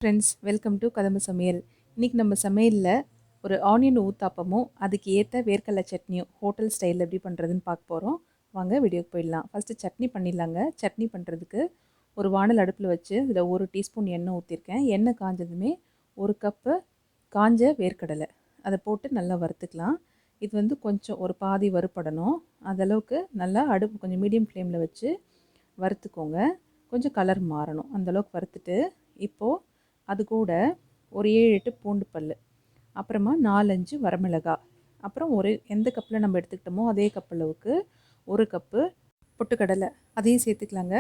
Friends, welcome to கதம்பு சமையல். இன்றைக்கி நம்ம சமையலில் ஒரு ஆனியன் ஊத்தாப்பமும் அதுக்கு ஏற்ற வேர்க்கடலை சட்னியும் ஹோட்டல் ஸ்டைலில் எப்படி பண்ணுறதுன்னு பார்க்க போகிறோம். வாங்க வீடியோக்கு போயிடலாம். ஃபஸ்ட்டு சட்னி பண்ணிடலாங்க. சட்னி பண்ணுறதுக்கு ஒரு வானல் அடுப்பில் வச்சு இதில் 1 டீஸ்பூன் எண்ணெய் ஊற்றிருக்கேன். எண்ணெய் காஞ்சதுமே 1 கப்பு காஞ்ச வேர்க்கடலை அதை போட்டு நல்லா வறுத்துக்கலாம். இது வந்து கொஞ்சம் ஒரு பாதி வறுப்படணும். அந்தளவுக்கு நல்லா அடுப்பு கொஞ்சம் மீடியம் ஃப்ளேமில் வச்சு வறுத்துக்கோங்க. கொஞ்சம் கலர் மாறணும், அந்தளவுக்கு வறுத்துட்டு இப்போது அது கூட ஒரு 7-8 பூண்டு பல், அப்புறமா 4-5 வரமிளகாய், அப்புறம் எந்த கப்பில் நம்ம எடுத்துக்கிட்டோமோ அதே கப் அளவுக்கு 1 கப்பு பொட்டுக்கடலை அதையும் சேர்த்துக்கலாங்க.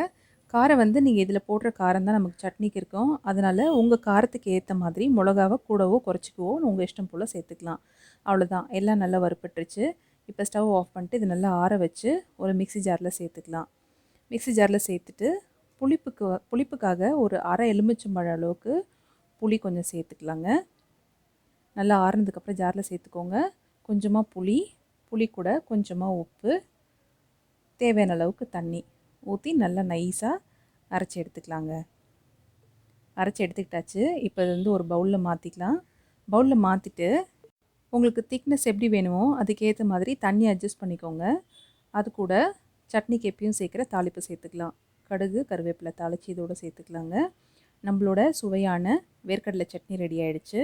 காரம் வந்து நீங்கள் இதில் போடுற காரம் தான் நமக்கு சட்னிக்கு இருக்கும். அதனால் உங்கள் காரத்துக்கு ஏற்ற மாதிரி மிளகாவை கூடவோ குறைச்சிக்கவோ உங்கள் இஷ்டம் போல் சேர்த்துக்கலாம். அவ்வளோதான், எல்லாம் நல்லா வறுப்பட்டுருச்சு. இப்போ ஸ்டவ் ஆஃப் பண்ணிட்டு இது நல்லா ஆற வச்சு ஒரு மிக்ஸி ஜாரில் சேர்த்துக்கலாம். மிக்ஸி ஜாரில் சேர்த்துட்டு புளிப்புக்காக ஒரு அரை எலுமிச்சம்பழம் அளவுக்கு புளி கொஞ்சம் சேர்த்துக்கலாங்க. நல்லா ஆறுனதுக்கப்புறம் ஜாரில் சேர்த்துக்கோங்க. கொஞ்சமாக புளி கூட கொஞ்சமாக உப்பு, தேவையான அளவுக்கு தண்ணி ஊற்றி நல்லா நைஸாக அரைச்சி எடுத்துக்கலாங்க. அரைச்சி எடுத்துக்கிட்டாச்சு. இப்போ இது வந்து ஒரு பவுலில் மாற்றிக்கலாம். பவுலில் மாற்றிட்டு உங்களுக்கு திக்னஸ் எப்படி வேணுமோ அதுக்கேற்ற மாதிரி தண்ணி அட்ஜஸ்ட் பண்ணிக்கோங்க. அது கூட சட்னிக்கு எப்பயும் சேர்க்குற தாளிப்பு சேர்த்துக்கலாம். கடுகு, கருவேப்பிலை தாளித்து இதோடு சேர்த்துக்கலாங்க. நம்மளோட சுவையான வேர்க்கடலை சட்னி ரெடி ஆகிடுச்சு.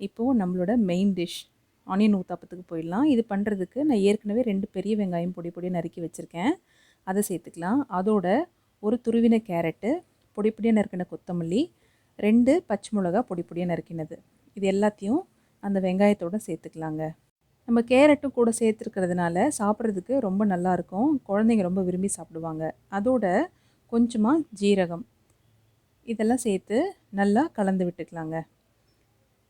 இப்போது நம்மளோட மெயின் டிஷ் ஆனியன் ஊத்தாப்பத்துக்கு போயிடலாம். இது பண்ணுறதுக்கு நான் ஏற்கனவே 2 பெரிய வெங்காயம் பொடியாக நறுக்கி வச்சுருக்கேன். அதை சேர்த்துக்கலாம். அதோட ஒரு துருவின கேரட்டு, பொடியாக நறுக்கின கொத்தமல்லி, 2 பச்சை மிளகா பொடியாக நறுக்கினது, இது எல்லாத்தையும் அந்த வெங்காயத்தோடு சேர்த்துக்கலாங்க. நம்ம கேரட்டும் கூட சேர்த்துருக்கிறதுனால சாப்பிட்றதுக்கு ரொம்ப நல்லாயிருக்கும். குழந்தைங்க ரொம்ப விரும்பி சாப்பிடுவாங்க. அதோட கொஞ்சமாக ஜீரகம் இதெல்லாம் சேர்த்து நல்லா கலந்து விட்டுக்கலாங்க.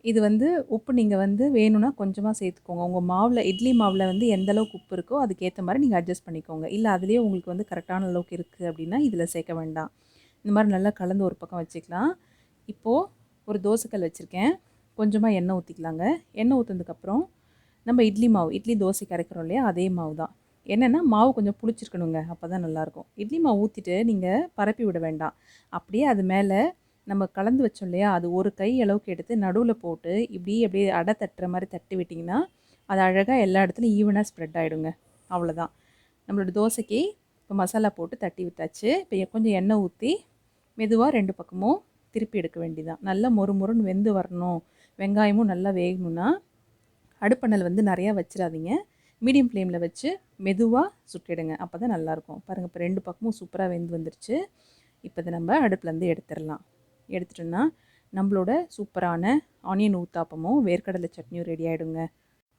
இது வந்து உப்பு நீங்கள் வந்து வேணும்னா கொஞ்சமாக சேர்த்துக்கோங்க. உங்கள் மாவில், இட்லி மாவில் வந்து எந்தளவுக்கு உப்பு இருக்கோ அதுக்கேற்ற மாதிரி நீங்கள் அட்ஜஸ்ட் பண்ணிக்கோங்க. இல்லை அதுலேயே உங்களுக்கு வந்து கரெக்டான அளவுக்கு இருக்குது அப்படின்னா இதில் சேர்க்க வேண்டாம். இந்த மாதிரி நல்லா கலந்து ஒரு பக்கம் வச்சுக்கலாம். இப்போது ஒரு தோசைக்கல் வச்சுருக்கேன். கொஞ்சமாக எண்ணெய் ஊற்றிக்கலாங்க. எண்ணெய் ஊற்றுனதுக்கப்புறம் நம்ம இட்லி தோசை கரைக்கிறோம் இல்லையா, அதே மாவு தான். என்னென்னா மாவு கொஞ்சம் புளிச்சிருக்கணுங்க, அப்போ தான் நல்லாயிருக்கும். இட்லி மாவு ஊற்றிட்டு நீங்கள் பரப்பி விட வேண்டாம். அப்படியே அது மேலே நம்ம கலந்து வச்சோம் இல்லையா, அது ஒரு கை அளவுக்கு எடுத்து நடுவில் போட்டு அப்படியே அடை தட்டுற மாதிரி தட்டி விட்டிங்கன்னா அது அழகாக எல்லா இடத்துலையும் ஈவனாக ஸ்ப்ரெட் ஆகிடுங்க. அவ்வளோதான், நம்மளோட தோசைக்கு இப்போ மசாலா போட்டு தட்டி விட்டாச்சு. இப்போ கொஞ்சம் எண்ணெய் ஊற்றி மெதுவாக 2 பக்கமும் திருப்பி எடுக்க வேண்டியதான். நல்லா மொறுன்னு வெந்து வரணும், வெங்காயமும் நல்லா வேகணும்னா அடுப்பணல் வந்து நிறையா வச்சிடாதீங்க. மீடியம் ஃப்ளேமில் வச்சு மெதுவாக சுட்டிடுங்க, அப்போ தான் நல்லாயிருக்கும். பாருங்கள், இப்போ 2 பக்கமும் சூப்பராக வெந்து வந்துருச்சு. இப்போ இதை நம்ம அடுப்புலேருந்து எடுத்துடலாம். எடுத்துட்டோன்னா நம்மளோட சூப்பரான ஆனியன் ஊத்தாப்பமும் வேர்க்கடலை சட்னியும் ரெடி ஆகிடுங்க.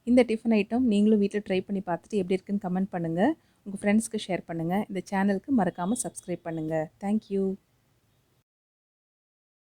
இந்த டிஃபன் ஐட்டம் நீங்களும் வீட்டில் ட்ரை பண்ணி பார்த்துட்டு எப்படி இருக்குன்னு கமெண்ட் பண்ணுங்கள். உங்கள் ஃப்ரெண்ட்ஸ்க்கு ஷேர் பண்ணுங்கள். இந்த சேனலுக்கு மறக்காமல் சப்ஸ்கிரைப் பண்ணுங்கள். தேங்க்யூ.